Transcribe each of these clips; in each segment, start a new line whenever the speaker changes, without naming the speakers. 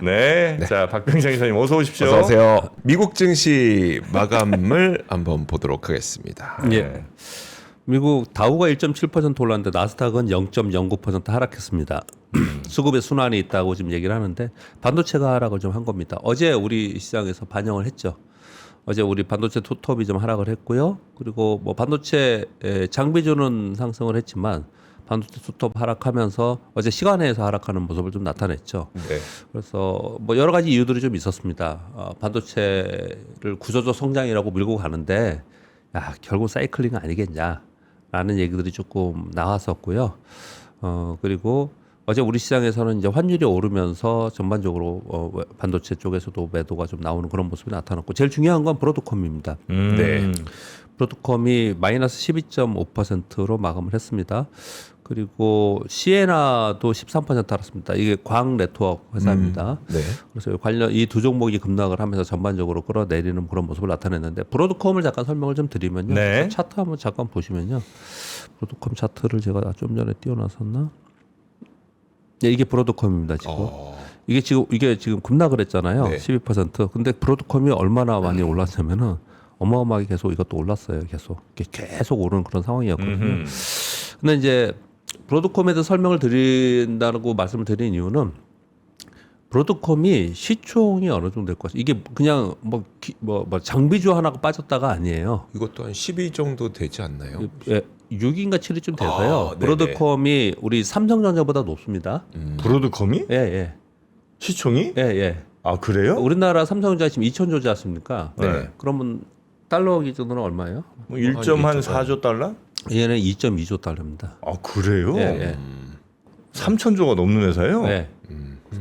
네.
네.
자, 박병장 기자님 어서 오십시오.
어서 오세요. 미국 증시 마감을 한번 보도록 하겠습니다.
예. 미국 다우가 1.7% 올랐는데 나스닥은 0.09% 하락했습니다. 수급의 순환이 있다고 지금 얘기를 하는데 반도체가 하락을 좀 한 겁니다. 어제 우리 시장에서 반영을 했죠. 어제 우리 반도체 투톱이 좀 하락을 했고요. 그리고 뭐 반도체 장비주는 상승을 했지만 반도체 투톱 하락하면서 어제 시간에서 하락하는 모습을 좀 나타냈죠.
네.
그래서 뭐 여러 가지 이유들이 좀 있었습니다. 반도체를 구조적 성장이라고 밀고 가는데 야, 결국 사이클링 아니겠냐라는 얘기들이 조금 나왔었고요. 그리고 어제 우리 시장에서는 이제 환율이 오르면서 전반적으로 반도체 쪽에서도 매도가 좀 나오는 그런 모습이 나타났고 제일 중요한 건 브로드컴입니다.
네.
브로드컴이 마이너스 12.5%로 마감을 했습니다. 그리고 시에나도 13% 알았습니다. 이게 광 네트워크 회사입니다.
네.
그래서 관련 이 두 종목이 급락을 하면서 전반적으로 끌어내리는 그런 모습을 나타냈는데 브로드컴을 잠깐 설명을 좀 드리면요.
네.
차트 한번 잠깐 보시면요. 브로드컴 차트를 제가 좀 전에 띄워놨었나? 네, 이게 브로드컴입니다. 지금. 이게 지금 급락을 했잖아요.
네.
12%. 근데 브로드컴이 얼마나 많이 올랐냐면은 어마어마하게 계속 이것도 올랐어요. 계속 오르는 그런 상황이었거든요. 근데 이제 브로드컴에 대해서 설명을 드린다고 말씀을 드린 이유는 브로드컴이 시총이 어느 정도 될 것 같아요. 이게 그냥 뭐 장비주 하나가 빠졌다가 아니에요.
이것도 한 12 정도 되지 않나요?
예, 6인가 7위쯤 돼서요.
네네.
브로드컴이 우리 삼성전자보다 높습니다.
브로드컴이
예, 예.
시총이?
예, 예.
아, 그래요?
우리나라 삼성전자 지금 2,000조지 않습니까?
네.
그러면 달러 기준으로 얼마예요?
뭐 1.4조 달러?
얘는 2.2조 달러입니다.
아, 그래요?
예, 예.
3,000조가 넘는 회사예요?
네.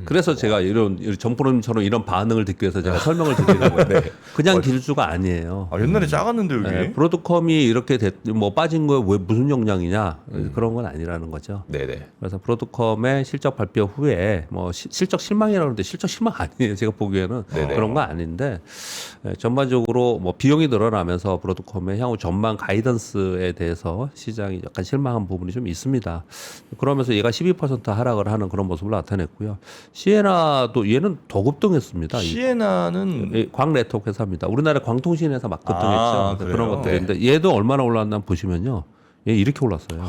그래서 제가 이런 정프로님처럼 이런 반응을 듣기 위해서 제가 설명을 드리는 거예요. 그냥 길주가 아니에요.
아, 옛날에 작았는데 여기.
네, 브로드컴이 이렇게 뭐 빠진 거에 왜 무슨 영향이냐 그런 건 아니라는 거죠.
네네.
그래서 브로드컴의 실적 발표 후에 뭐 실적 실망이라는데 실적 실망 아니에요. 제가 보기에는
네네.
그런 거 아닌데 전반적으로 뭐 비용이 늘어나면서 브로드컴의 향후 전망 가이던스에 대해서 시장이 약간 실망한 부분이 좀 있습니다. 그러면서 얘가 12% 하락을 하는 그런 모습을 나타냈고요. 시에나도 얘는 더 급등했습니다.
시에나는
광 네트워크 회사입니다. 우리나라 광통신 회사 막 급등했죠.
아,
그런
그래요?
것들인데 얘도 얼마나 올랐나 보시면요. 얘 이렇게 올랐어요.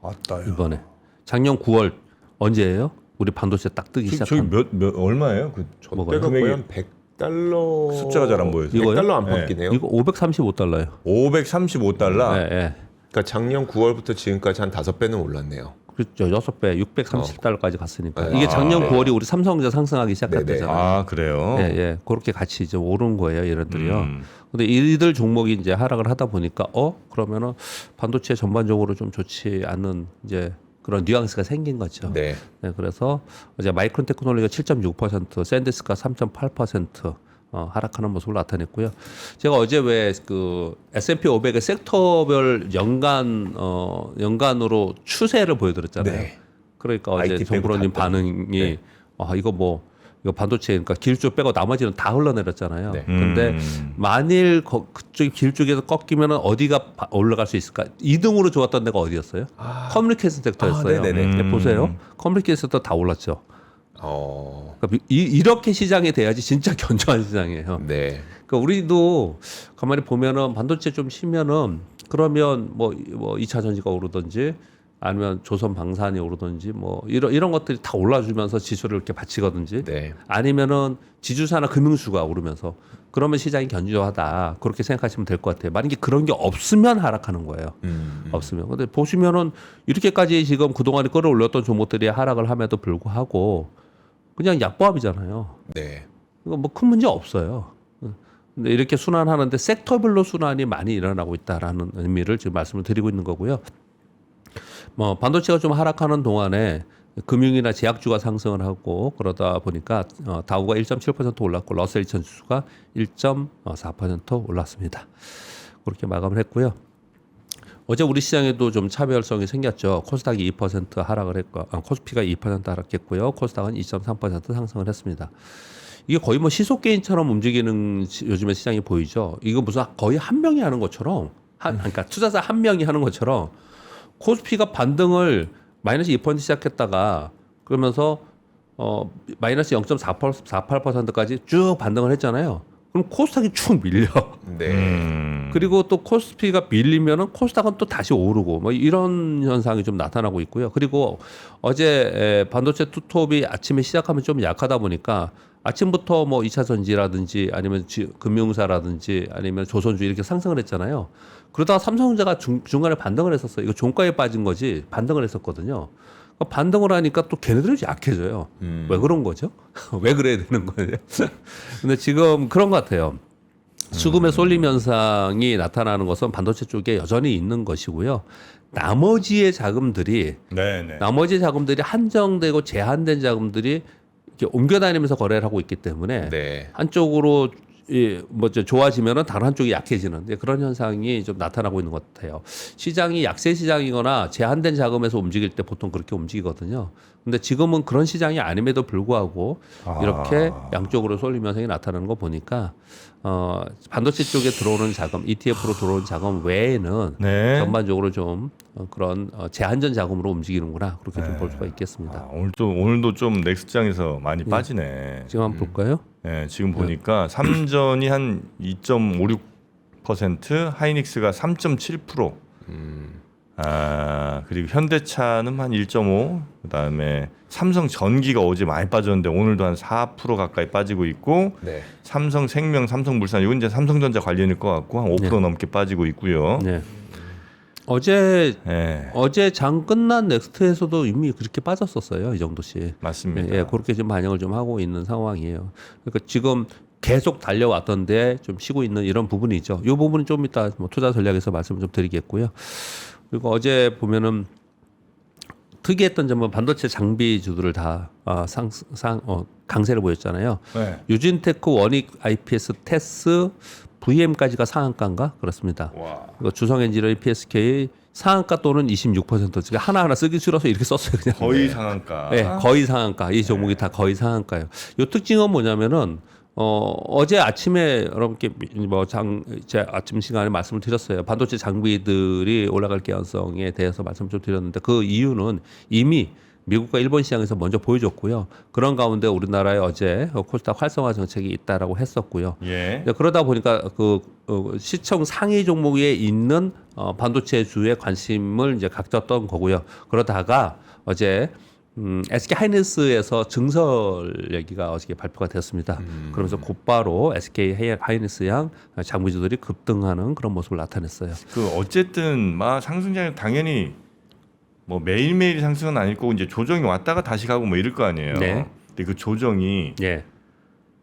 맞다요.
이번에 작년 9월 언제예요? 우리 반도체 딱 뜨기
저기
시작한.
몇 얼마예요? 그
뭐가요?
때가 거의 한
금액이
100달러
숫자가 잘 안 보여서.
이거요?
100달러 안
네.
바뀌네요.
이거 535달러예요.
535달러.
네, 네.
그러니까 작년 9월부터 지금까지 한 5배는 올랐네요.
그렇죠. 6배, 630달러까지 갔으니까.
네.
이게 작년
아,
9월이 우리 삼성전자 상승하기 시작할
네네.
때잖아요.
아, 그래요?
예, 예. 그렇게 같이 이제 오른 거예요, 얘네들이요.
음.
근데 이들 종목이 이제 하락을 하다 보니까 그러면은 반도체 전반적으로 좀 좋지 않은 이제 그런 뉘앙스가 생긴 거죠.
네.
네, 그래서 이제 마이크론 테크놀로지가 7.6%, 샌디스가 3.8% 하락하는 모습을 나타냈고요. 제가 어제 왜 그 S&P 500의 섹터별 연간으로 추세를 보여드렸잖아요.
네.
그러니까 어제
IT
정부로님
빼고 다
반응이
네.
이거 반도체 그러니까 길쭉 빼고 나머지는 다 흘러내렸잖아요.
네.
근데 만일 그쪽 길쭉에서 꺾이면은 어디가 올라갈 수 있을까? 2등으로 좋았던 데가 어디였어요? 커뮤니케이션 섹터였어요.
네네네.
네, 보세요. 커뮤니케이션 섹터 다 올랐죠. 그러니까 이렇게 시장이 돼야지 진짜 견조한 시장이에요.
네.
그러니까 우리도 가만히 보면은 반도체 좀 쉬면은 그러면 뭐 2차 전지가 오르든지 아니면 조선 방산이 오르든지 뭐 이런 것들이 다 올라주면서 지수를 이렇게 받치거든지
네.
아니면은 지주사나 금융수가 오르면서 그러면 시장이 견조하다 그렇게 생각하시면 될 것 같아요. 만약에 그런 게 없으면 하락하는 거예요. 없으면. 근데 보시면은 이렇게까지 지금 그동안에 끌어올렸던 종목들이 하락을 함에도 불구하고 그냥 약보합이잖아요.
네.
이거 뭐 큰 문제 없어요. 근데 이렇게 순환하는데 섹터별로 순환이 많이 일어나고 있다라는 의미를 지금 말씀을 드리고 있는 거고요. 뭐 반도체가 좀 하락하는 동안에 금융이나 제약주가 상승을 하고 그러다 보니까 다우가 1.7% 올랐고 러셀 2000 지수가 1.4% 올랐습니다. 그렇게 마감을 했고요. 어제 우리 시장에도 좀 차별성이 생겼죠. 코스닥이 2% 하락을 했고, 코스피가 2% 하락했고요. 코스닥은 2.3% 상승을 했습니다. 이게 거의 뭐 시소게임처럼 움직이는 요즘의 시장이 보이죠. 이거 무슨 거의 한 명이 하는 것처럼, 그러니까 투자자 한 명이 하는 것처럼 코스피가 반등을 마이너스 2% 시작했다가 그러면서 마이너스 0.48%까지 쭉 반등을 했잖아요. 그럼 코스닥이 쭉 밀려.
네.
그리고 또 코스피가 밀리면은 코스닥은 또 다시 오르고 뭐 이런 현상이 좀 나타나고 있고요. 그리고 어제 반도체 투톱이 아침에 시작하면 좀 약하다 보니까 아침부터 뭐 2차 전지라든지 아니면 금융사라든지 아니면 조선주 이렇게 상승을 했잖아요. 그러다가 삼성전자가 중간에 반등을 했었어요. 이거 종가에 빠진 거지 반등을 했었거든요. 그러니까 반등을 하니까 또 걔네들이 약해져요. 왜 그런 거죠? 왜 그래야 되는 거예요? 근데 지금 그런 것 같아요. 수급의 쏠림 현상이 나타나는 것은 반도체 쪽에 여전히 있는 것이고요. 나머지 자금들이 한정되고 제한된 자금들이 이렇게 옮겨다니면서 거래를 하고 있기 때문에
네.
한쪽으로 좋아지면은 다른 한쪽이 약해지는 그런 현상이 좀 나타나고 있는 것 같아요. 시장이 약세 시장이거나 제한된 자금에서 움직일 때 보통 그렇게 움직이거든요. 근데 지금은 그런 시장이 아님에도 불구하고 이렇게 양쪽으로 쏠림 현상이 나타나는 거 보니까 반도체 쪽에 들어오는 자금, ETF로 들어오는 자금 외에는 전반적으로 좀 그런 제한전 자금으로 움직이는구나 그렇게 좀 볼 수가 있겠습니다.
오늘도 좀 넥스장에서 많이 빠지네.
지금 한번 볼까요?
네, 지금 보니까 삼전이 한 2.56%, 하이닉스가 3.7%. 그리고 현대차는 한 1.5, 그다음에 삼성전기가 어제 많이 빠졌는데 오늘도 한 4% 가까이 빠지고 있고,
네.
삼성생명, 삼성물산 이건 이제 삼성전자 관련일 것 같고 한 5% 넘게 빠지고 있고요.
네. 어제 장 끝난 넥스트에서도 이미 그렇게 빠졌었어요. 이 정도씩.
맞습니다.
예, 그렇게 좀 반영을 좀 하고 있는 상황이에요. 그러니까 지금 계속 달려왔던데 좀 쉬고 있는 이런 부분이죠. 이 부분은 좀 이따 뭐 투자 전략에서 말씀을 좀 드리겠고요. 그리고 어제 보면은 특이했던 점은 반도체 장비주들을 다 강세를 보였잖아요.
네.
유진테크, 원익, IPS, 테스, VM까지가 상한가인가 그렇습니다. 그리고 주성엔지니어링, PSK 상한가 또는 26%. 지금 하나하나 쓰기 싫어서 이렇게 썼어요. 그냥.
거의 상한가.
네, 거의 상한가. 이 종목이 다 거의 상한가예요. 이 특징은 뭐냐면은 어제 아침에 여러분께 제 아침 시간에 말씀을 드렸어요. 반도체 장비들이 올라갈 가능성에 대해서 말씀을 좀 드렸는데 그 이유는 이미 미국과 일본 시장에서 먼저 보여줬고요. 그런 가운데 우리나라에 어제 코스닥 활성화 정책이 있다라고 했었고요.
예.
그러다 보니까 시청 상위 종목에 있는 반도체주에 관심을 이제 갖췄던 거고요. 그러다가 어제 SK 하이닉스에서 증설 얘기가 어저께 발표가 되었습니다. 그러면서 곧바로 SK 하이닉스양 장비주들이 급등하는 그런 모습을 나타냈어요.
어쨌든 상승장에 당연히 뭐 매일매일 상승은 아닐 거고 이제 조정이 왔다가 다시 가고 뭐 이럴 거 아니에요.
네.
근데 그 조정이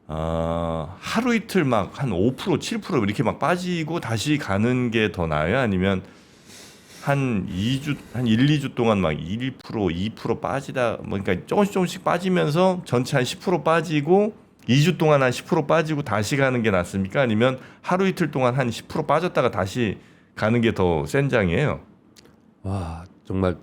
하루 이틀 막 한 5%, 7% 이렇게 막 빠지고 다시 가는 게 더 나아요? 아니면 한 1, 2주 동안 막 1%, 2% 빠지다 그러니까 조금씩 빠지면서 전체 한 10% 빠지고 2주 동안 한 10% 빠지고 다시 가는 게 낫습니까? 아니면 하루 이틀 동안 한 10% 빠졌다가 다시 가는 게 더 센 장이에요?
와, 정말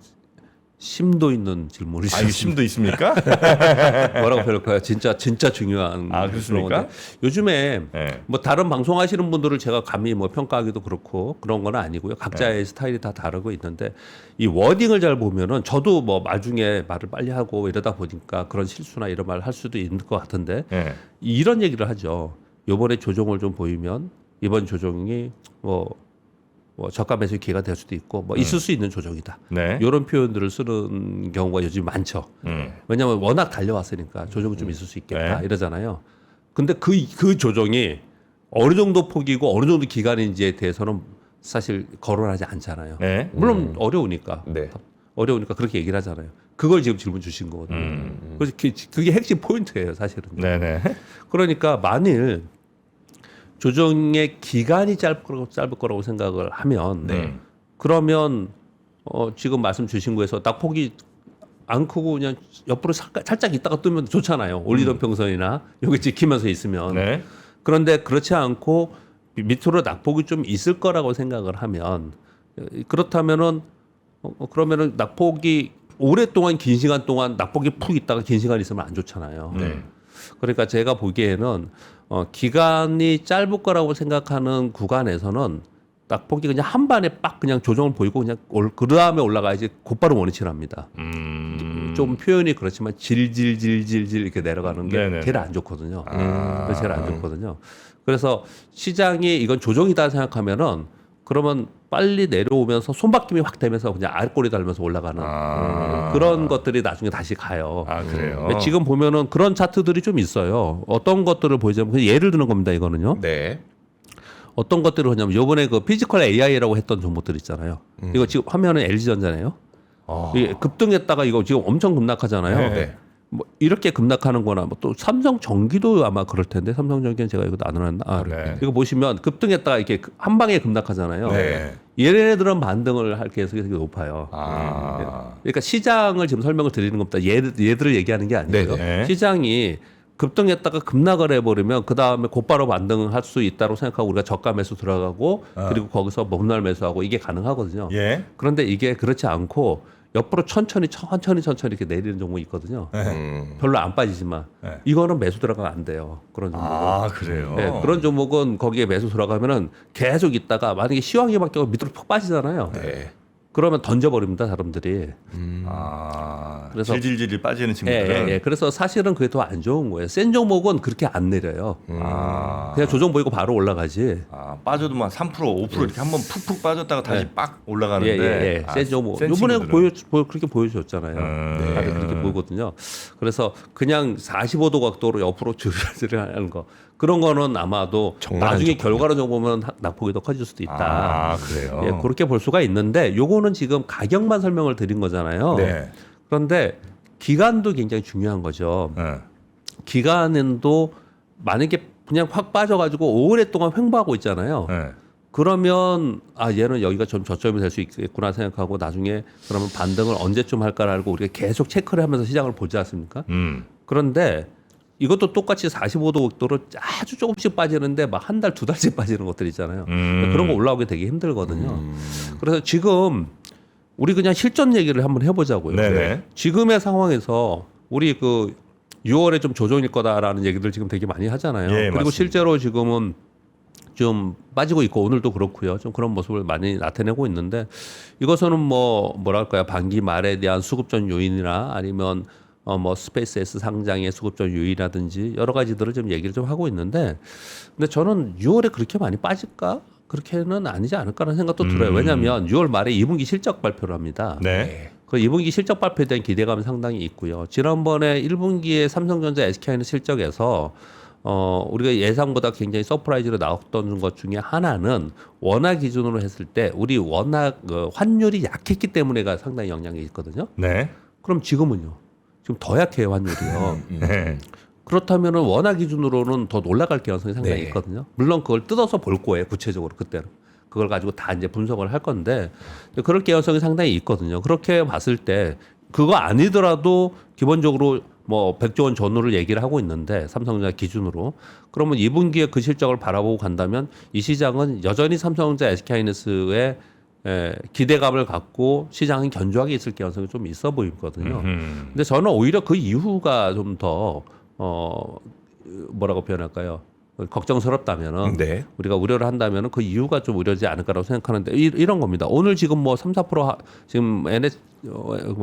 심도 있는 질문이시죠.
이게 심도 있습니까?
뭐라고 표현할까요? 진짜 중요한.
그렇습니까?
요즘에
네.
뭐 다른 방송하시는 분들을 제가 감히 뭐 평가하기도 그렇고 그런 건 아니고요. 각자의 스타일이 다 다르고 있는데 이 워딩을 잘 보면은 저도 뭐 말 중에 말을 빨리 하고 이러다 보니까 그런 실수나 이런 말을 할 수도 있는 것 같은데 이런 얘기를 하죠. 요번에 조정을 좀 보이면 이번 조정이 저가 매수 기회가 될 수도 있고 있을 수 있는 조정이다.
네.
이런 표현들을 쓰는 경우가 요즘 많죠. 왜냐하면 워낙 달려왔으니까 조정은 좀 있을 수 있겠다 이러잖아요. 근데 그 조정이 어느 정도 폭이고 어느 정도 기간인지에 대해서는 사실 거론하지 않잖아요.
네.
물론 어려우니까 그렇게 얘기를 하잖아요. 그걸 지금 질문 주신 거거든요. 그래서 그게 핵심 포인트예요, 사실은.
네네.
그러니까 만일 조정의 기간이 짧을 거라고 생각을 하면 그러면 지금 말씀 주신 거에서 낙폭이 안 크고 그냥 옆으로 살짝 있다가 뜨면 좋잖아요. 올리던 평선이나 여기 지키면서 있으면. 그런데 그렇지 않고 밑으로 낙폭이 좀 있을 거라고 생각을 하면 그렇다면은 그러면은 낙폭이 오랫동안 긴 시간 동안 낙폭이 푹 있다가 긴 시간 있으면 안 좋잖아요. 그러니까 제가 보기에는 기간이 짧을 거라고 생각하는 구간에서는 낙폭이 그냥 한 반에 빡 그냥 조정을 보이고 그냥 그 다음에 올라가야지 곧바로 원위치를 합니다. 좀 표현이 그렇지만 질질질질질 이렇게 내려가는 게
네네네.
제일 안 좋거든요. 그래서 제일 안 좋거든요. 그래서 시장이 이건 조정이다 생각하면은 그러면 빨리 내려오면서 손바뀜이 확 되면서 그냥 알꼬리 달면서 올라가는 그런 것들이 나중에 다시 가요.
아 그래요.
근데 지금 보면은 그런 차트들이 좀 있어요. 어떤 것들을 보이자면 그냥 예를 드는 겁니다. 이거는요.
네.
어떤 것들을 하냐면 요번에 그 피지컬 AI라고 했던 종목들 있잖아요. 이거 지금 화면은 LG전자네요. 이게 급등했다가 이거 지금 엄청 급락하잖아요.
네.
뭐 이렇게 급락하는 거나 뭐 또 삼성전기도 아마 그럴 텐데 삼성전기는 제가 이거 안 해놨나? 아,
네.
이거 보시면 급등했다가 이렇게 한 방에 급락하잖아요.
네.
얘네들은 반등을 할 가능성이 되게 높아요.
아.
그러니까 시장을 지금 설명을 드리는 겁니다. 얘들을 얘기하는 게 아니고요.
네네.
시장이 급등했다가 급락을 해버리면 그 다음에 곧바로 반등할 수 있다고 생각하고 우리가 저가 매수 들어가고 그리고 거기서 목날 매수하고 이게 가능하거든요.
예.
그런데 이게 그렇지 않고 옆으로 천천히 이렇게 내리는 종목이 있거든요. 별로 안 빠지지만
네.
이거는 매수 들어가면 안 돼요. 그런 종목은.
아 그래요.
네, 그런 종목은 거기에 매수 들어가면은 계속 있다가 만약에 시황이 바뀌고 밑으로 푹 빠지잖아요.
네.
그러면 던져버립니다, 사람들이.
아.
그래서-
질질질질 빠지는
예,
친구들은.
예, 예. 그래서 사실은 그게 더 안 좋은 거예요. 센 종목은 그렇게 안 내려요.
아.
그냥 조정 보이고 바로 올라가지.
아, 빠져도 막 3%, 5% 이렇게 한번 푹푹 빠졌다가 다시
네.
빡
예,
올라가는데.
예, 예.
아,
센 종목.
센
요번에
친구들은.
그렇게 보여줬잖아요.
네.
다들 그렇게 보거든요. 그래서 그냥 45도 각도로 옆으로 줄줄 하는 거. 그런 거는 아마도
정말 안
나중에
좋군요.
결과로 보면 낙폭이 더 커질 수도 있다.
아 그래요.
예, 그렇게 볼 수가 있는데 요거는 지금 가격만 설명을 드린 거잖아요.
네.
그런데 기간도 굉장히 중요한 거죠.
네.
기간도 만약에 그냥 확 빠져가지고 오랫동안 횡보하고 있잖아요.
네.
그러면 아 얘는 여기가 좀 저점이 될 수 있겠구나 생각하고 나중에 그러면 반등을 언제쯤 할까를 알고 우리가 계속 체크를 하면서 시장을 보지 않습니까? 그런데 이것도 똑같이 45도 각도로 아주 조금씩 빠지는데 막 한 달, 두 달씩 빠지는 것들 있잖아요. 그런 거 올라오기 되게 힘들거든요. 그래서 지금 우리 그냥 실전 얘기를 한번 해보자고요.
네네.
지금의 상황에서 우리 그 6월에 좀 조정일 거다라는 얘기들 지금 되게 많이 하잖아요.
예,
그리고
맞습니다.
실제로 지금은 좀 빠지고 있고 오늘도 그렇고요. 좀 그런 모습을 많이 나타내고 있는데 이것은 뭐랄까요 반기 말에 대한 수급전 요인이나 아니면 뭐 스페이스X 상장의 수급전 요인이라든지 여러 가지들을 좀 얘기를 좀 하고 있는데 근데 저는 6월에 그렇게 많이 빠질까? 그렇게는 아니지 않을까라는 생각도 들어요. 왜냐하면 6월 말에 2분기 실적 발표를 합니다.
네.
그 2분기 실적 발표에 대한 기대감이 상당히 있고요. 지난번에 1분기에 삼성전자, SK하이닉스 실적에서 우리가 예상보다 굉장히 서프라이즈로 나왔던 것 중에 하나는 원화 기준으로 했을 때 우리 원화 환율이 약했기 때문에가 상당히 영향이 있거든요.
네.
그럼 지금은요? 지금 더 약해요 환율이요.
네.
그렇다면은 원화 기준으로는 더 올라갈 가능성이 상당히
네.
있거든요. 물론 그걸 뜯어서 볼 거예요. 구체적으로 그때는. 그걸 가지고 다 이제 분석을 할 건데 그럴 가능성이 상당히 있거든요. 그렇게 봤을 때 그거 아니더라도 기본적으로 뭐 100조 원 전후를 얘기를 하고 있는데 삼성전자 기준으로 그러면 2분기에 그 실적을 바라보고 간다면 이 시장은 여전히 삼성전자, SK하이닉스의 기대감을 갖고 시장은 견조하게 있을 가능성이 좀 있어 보이거든요. 근데 저는 오히려 그 이후가 좀 더 뭐라고 표현할까요? 걱정스럽다면은
네.
우리가 우려를 한다면은 그 이유가 좀 우려지 않을까라고 생각하는데 이런 겁니다. 오늘 지금 뭐 3, 4% 지금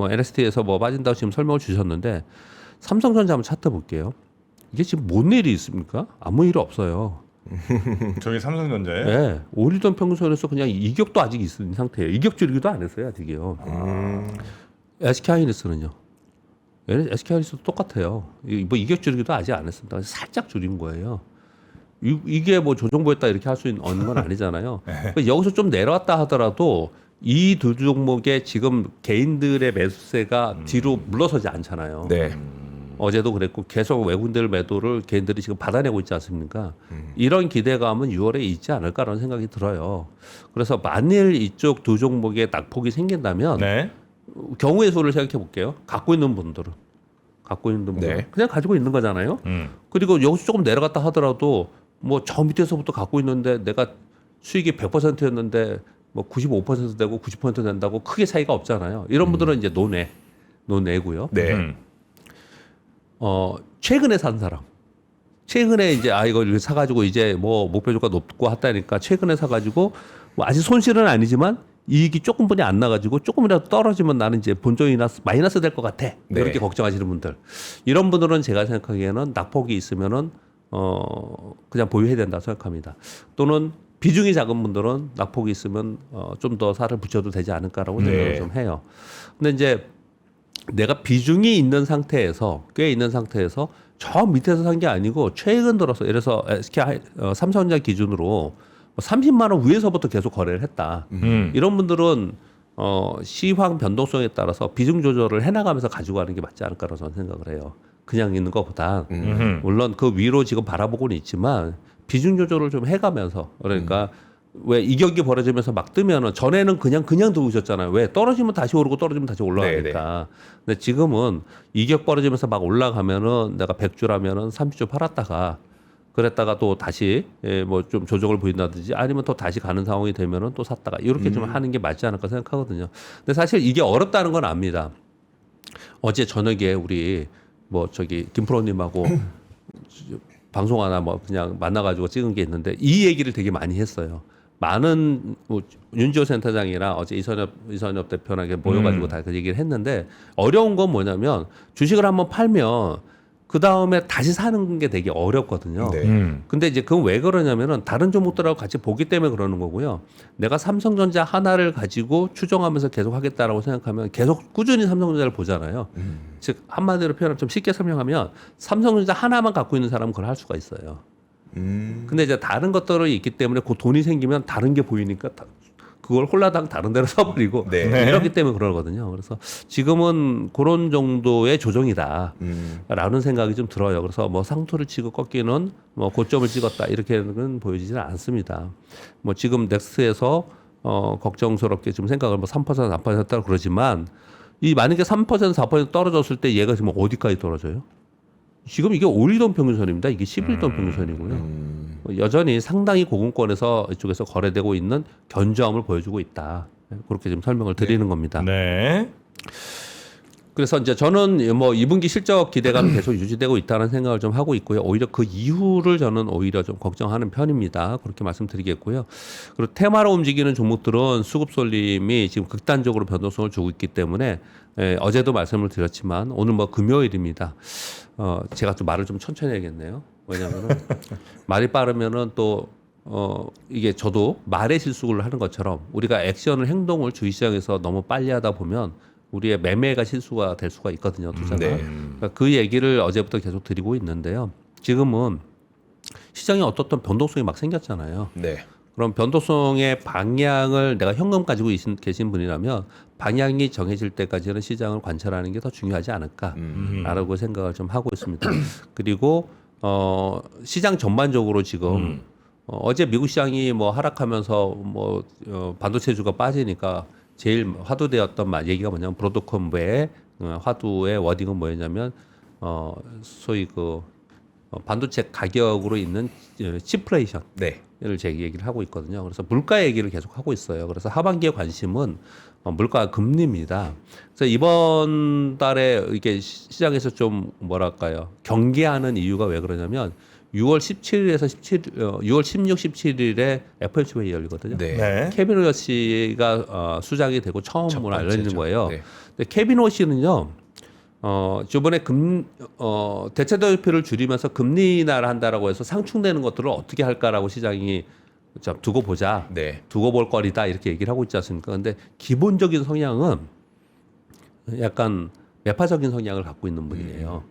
NST에서 뭐 빠진다고 지금 설명을 주셨는데 삼성전자 한번 차트 볼게요. 이게 지금 뭔 일이 있습니까? 아무 일 없어요.
저기 삼성전자에.
네. 5일선 평균선에서 그냥 이격도 아직 있는 상태예요. 이격 줄이기도 안 했어요, 아직이요. SK하이닉스는요. SK하이닉스도 똑같아요. 뭐 이격 줄이기도 아직 안 했습니다. 살짝 줄인 거예요. 이게 뭐 조정보였다 이렇게 할 수 있는 건 아니잖아요. 그러니까 여기서 좀 내려왔다 하더라도 이 두 종목의 지금 개인들의 매수세가 뒤로 물러서지 않잖아요.
네.
어제도 그랬고 계속 외국인들 매도를 개인들이 지금 받아내고 있지 않습니까? 이런 기대감은 6월에 있지 않을까라는 생각이 들어요. 그래서 만일 이쪽 두 종목에 낙폭이 생긴다면
네.
경우의 수를 생각해 볼게요. 갖고 있는 분들은
네.
그냥 가지고 있는 거잖아요. 그리고 여기서 조금 내려갔다 하더라도 뭐 저 밑에서부터 갖고 있는데 내가 수익이 100%였는데 뭐 95% 되고 90% 된다고 크게 차이가 없잖아요. 이런 분들은 이제 노내고요.
네.
최근에 산 사람. 최근에 이제 이걸 사가지고 이제 뭐 목표 주가 높고 하다니까 최근에 사가지고 뭐 아직 손실은 아니지만 이익이 조금뿐이 안 나가지고 조금이라도 떨어지면 나는 이제 본전이 마이너스 될 것 같아.
네.
이렇게 걱정하시는 분들, 이런 분들은 제가 생각하기에는 낙폭이 있으면은 그냥 보유해야 된다 생각합니다. 또는 비중이 작은 분들은 낙폭이 있으면 좀 더 살을 붙여도 되지 않을까라고 생각을 좀 해요. 근데 이제 내가 비중이 있는 상태에서 꽤 있는 상태에서 저 밑에서 산 게 아니고 최근 들어서 예를 들어서 SK 삼성전자 기준으로 30만 원 위에서부터 계속 거래를 했다. 이런 분들은 시황 변동성에 따라서 비중 조절을 해나가면서 가지고 가는 게 맞지 않을까라고 저는 생각을 해요. 그냥 있는 것보다 물론 그 위로 지금 바라보고는 있지만 비중 조절을 좀 해가면서 그러니까 왜 이격이 벌어지면서 막 뜨면은 전에는 그냥 두고 있었잖아요. 왜 떨어지면 다시 오르고 떨어지면 다시 올라가니까. 근데 지금은 이격 벌어지면서 막 올라가면은 내가 100주라면은 30주 팔았다가 그랬다가 또 다시 뭐 좀 조정을 보인다든지 아니면 또 다시 가는 상황이 되면은 또 샀다가 이렇게 좀 하는 게 맞지 않을까 생각하거든요. 근데 사실 이게 어렵다는 건 압니다. 어제 저녁에 우리 뭐 저기 김프로님하고 방송 하나 뭐 그냥 만나가지고 찍은 게 있는데 이 얘기를 되게 많이 했어요. 많은 뭐 윤지호 센터장이랑 어제 이선엽 대표랑 이렇게 모여가지고 다 그 얘기를 했는데 어려운 건 뭐냐면 주식을 한번 팔면 그 다음에 다시 사는 게 되게 어렵거든요. 근데 이제 그건 왜 그러냐면은 다른 종목들하고 같이 보기 때문에 그러는 거고요. 내가 삼성전자 하나를 가지고 추정하면서 계속 하겠다라고 생각하면 계속 꾸준히 삼성전자를 보잖아요. 즉 한마디로 표현하면 좀 쉽게 설명하면 삼성전자 하나만 갖고 있는 사람은 그걸 할 수가 있어요. 근데 이제 다른 것들이 있기 때문에 그 돈이 생기면 다른 게 보이니까 그걸 홀라당 다른 데로 써버리고 이렇기 때문에 그러거든요. 그래서 지금은 그런 정도의 조정이다라는 생각이 좀 들어요. 그래서 뭐 상투를 치고 꺾이는 뭐 고점을 찍었다 이렇게는 보여지지는 않습니다. 뭐 지금 넥스트에서 걱정스럽게 좀 생각을 뭐 3% 4%다 그러지만 이 만약에 3% 4% 떨어졌을 때 얘가 지금 어디까지 떨어져요? 지금 이게 5일동 평균선입니다. 이게 11동 평균선이고요. 여전히 상당히 고금권에서 이쪽에서 거래되고 있는 견저함을 보여주고 있다. 그렇게 좀 설명을 드리는 겁니다.
네.
그래서 이제 저는 뭐 2분기 실적 기대감이 계속 유지되고 있다는 생각을 좀 하고 있고요. 오히려 그 이후를 저는 오히려 좀 걱정하는 편입니다. 그렇게 말씀드리겠고요. 그리고 테마로 움직이는 종목들은 수급 쏠림이 지금 극단적으로 변동성을 주고 있기 때문에 어제도 말씀을 드렸지만 오늘 뭐 금요일입니다. 제가 좀 말을 좀 천천히 해야겠네요. 왜냐하면은 말이 빠르면은 또 이게 저도 말의 실수를 하는 것처럼 우리가 액션을 행동을 주식시장에서 너무 빨리 하다 보면 우리의 매매가 실수가 될 수가 있거든요. 투자가. 그러니까 그 얘기를 어제부터 계속 드리고 있는데요. 지금은 시장에 어떻든 변동성이 막 생겼잖아요. 그럼 변동성의 방향을 내가 현금 가지고 계신 분이라면 방향이 정해질 때까지는 시장을 관찰하는 게 더 중요하지 않을까라고 생각을 좀 하고 있습니다. 그리고 시장 전반적으로 지금 어제 미국 시장이 뭐 하락하면서 뭐 반도체주가 빠지니까 제일 화두되었던 얘기가 뭐냐면 브로드컴 외에 화두의 워딩은 뭐였냐면 소위 그 반도체 가격으로 있는 치플레이션. 를 제 얘기를 하고 있거든요. 그래서 물가 얘기를 계속 하고 있어요. 그래서 하반기의 관심은 물가 금리입니다. 그래서 이번 달에 이게 시장에서 좀 뭐랄까요 경계하는 이유가 왜 그러냐면 6월 16, 17일에 FOMC 회의 열리거든요. 케빈 오시가 수장이 되고 처음으로 알려지는 거예요. 근데 케빈 오시는요. 저번에 대체도표를 줄이면서 금리 인하를 한다라고 해서 상충되는 것들을 어떻게 할까라고 시장이 자, 두고 보자. 두고 볼 거리다. 이렇게 얘기를 하고 있지 않습니까? 근데 기본적인 성향은 약간 매파적인 성향을 갖고 있는 분이에요.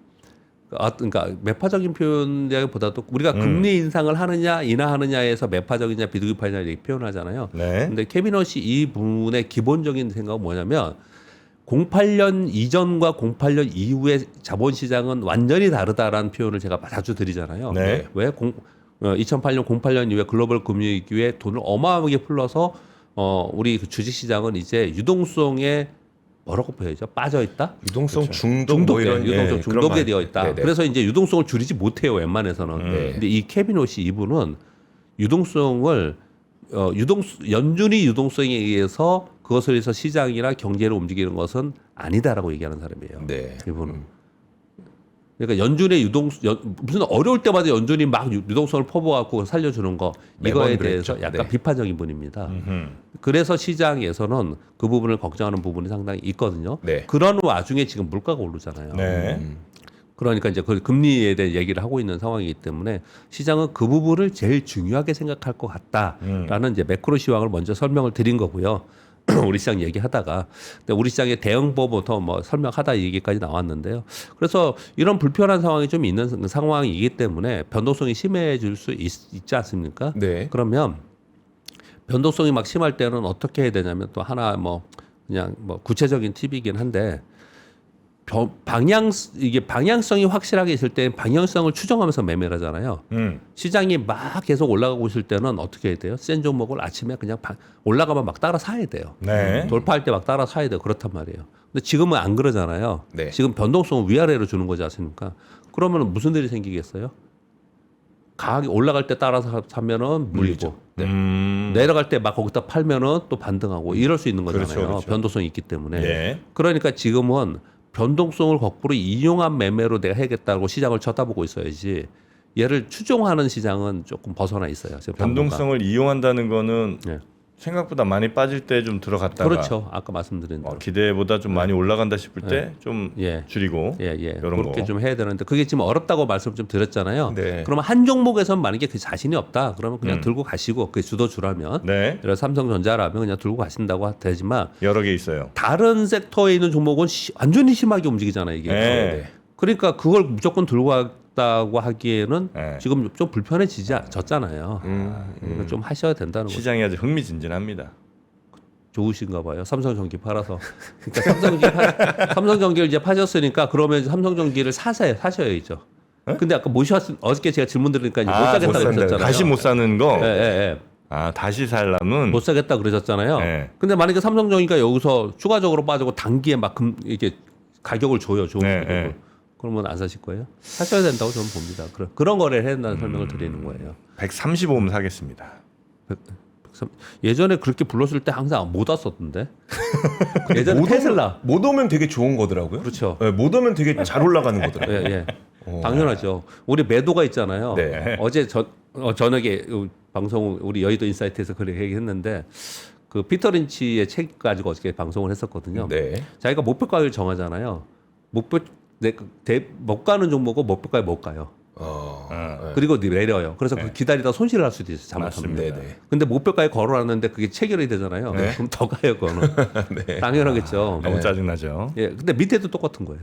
그러니까 매파적인 표현보다도 우리가 금리 인상을 하느냐 인하하느냐에서 매파적이냐 비두기파냐 이렇게 표현하잖아요. 근데 케빈 오시 이 분의 기본적인 생각은 뭐냐면 08년 이전과 08년 이후의 자본시장은 완전히 다르다라는 표현을 제가 자주 드리잖아요. 왜 2008년 08년 이후에 글로벌 금융위기에 돈을 어마어마하게 풀러서 우리 그 주식시장은 이제 유동성에 뭐라고 표현하죠? 빠져 있다?
유동성 중독
유동성 중독에 되어 있다. 그래서 이제 유동성을 줄이지 못해요. 웬만해서는. 근데 이 케빈 오시 이분은 유동성을 연준이 유동성에 의해서 그것을 해서 시장이나 경제를 움직이는 것은 아니다라고 얘기하는 사람이에요. 이분은. 그러니까 연준의 무슨 어려울 때마다 연준이 막 유동성을 퍼부어갖고 살려주는 거 이거에
매번
대해서
그랬죠.
약간
네.
비판적인 분입니다.
음흠.
그래서 시장에서는 그 부분을 걱정하는 부분이 상당히 있거든요.
네.
그런 와중에 지금 물가가 오르잖아요.
네.
그러니까 이제 그 금리에 대해 얘기를 하고 있는 상황이기 때문에 시장은 그 부분을 제일 중요하게 생각할 것 같다라는 이제 매크로 시황을 먼저 설명을 드린 거고요. 우리 시장 얘기하다가 근데 우리 시장의 대응법부터 뭐 설명하다 얘기까지 나왔는데요. 그래서 이런 불편한 상황이 좀 있는 상황이기 때문에 변동성이 심해질 수 있지 않습니까?
네.
그러면 변동성이 막 심할 때는 어떻게 해야 되냐면 또 하나 뭐 그냥 뭐 구체적인 팁이긴 한데 이게 방향성이 확실하게 있을 때 방향성을 추정하면서 매매를 하잖아요. 시장이 막 계속 올라가고 있을 때는 어떻게 해야 돼요? 센 종목을 아침에 그냥 올라가면 막 따라 사야 돼요.
네.
돌파할 때 막 따라 사야 돼요. 그렇단 말이에요. 근데 지금은 안 그러잖아요.
네.
지금 변동성을 위아래로 주는 거지 않습니까? 그러면 무슨 일이 생기겠어요? 가격이 올라갈 때 따라서 사면은 물리고 내려갈 때 막 거기다 팔면은 또 반등하고 이럴 수 있는 거잖아요.
그렇죠, 그렇죠.
변동성이 있기 때문에.
예.
그러니까 지금은 변동성을 거꾸로 이용한 매매로 내가 해야겠다고 시장을 쳐다보고 있어야지 얘를 추종하는 시장은 조금 벗어나 있어요. 지금
변동성을 이용한다는 거는
예.
생각보다 많이 빠질 때 좀 들어갔다가
그렇죠. 아까 말씀드린 대로.
기대보다 좀 많이 올라간다 싶을 때 좀
예.
줄이고
예.
이런
그렇게
거.
좀 해야 되는데 그게 지금 어렵다고 말씀 좀 드렸잖아요.
네.
그러면 한 종목에선 만약에 그 자신이 없다. 그러면 그냥 들고 가시고 그게 주도주라면
네.
예를 들어 삼성전자라면 그냥 들고 가신다고 되지만
여러 개 있어요.
다른 섹터에 있는 종목은 완전히 심하게 움직이잖아요. 이게.
네.
그러니까 그걸 무조건 들고 갔다고 하기에는
네.
지금 좀 불편해지졌잖아요. 그러니까 좀 하셔야 된다는 거죠.
시장이 아주 흥미진진합니다.
좋으신가 봐요. 삼성전기 팔아서. 그러니까 삼성전기를 이제 파셨으니까 그러면 삼성전기를 사셔야죠. 근데 아까 어저께 제가 질문 드리니까 이제 못 사겠다 그러셨잖아요.
다시 못 사는 거.
예, 예.
아, 다시 살려면
못 사겠다 그러셨잖아요.
네.
근데 만약에 삼성전기가 여기서 추가적으로 빠지고 단기에 막 이게 가격을 줘요. 좋은
네,
가격을.
네.
그러면 안 사실 거예요? 사셔야 된다고 저는 봅니다. 그런 거래를 해야 된다는 설명을 드리는 거예요.
135면 사겠습니다.
예전에 그렇게 불렀을 때 항상 못 왔었던데. 예전에 테슬라.
못 오면 되게 좋은 거더라고요.
그렇죠.
네, 못 오면 되게 잘 올라가는 거더라고요.
예, 예. 당연하죠. 우리 매도가 있잖아요.
네.
어제 저녁에 방송 우리 여의도 인사이트에서 그렇게 얘기했는데 그 피터 린치의 책 가지고 어저께 방송을 했었거든요.
네.
자기가 목표가를 정하잖아요. 못 가는 종목은 목표가에 못 가요.
네.
그리고 내려요. 그래서 그 기다리다 손실을 할 수도 있어요. 잘못하면.
네, 네.
근데 목표가에 걸어놨는데 그게 체결이 되잖아요.
네.
그럼 더 가요, 그거는. 당연하겠죠.
너무 짜증나죠.
예, 근데 밑에도 똑같은 거예요.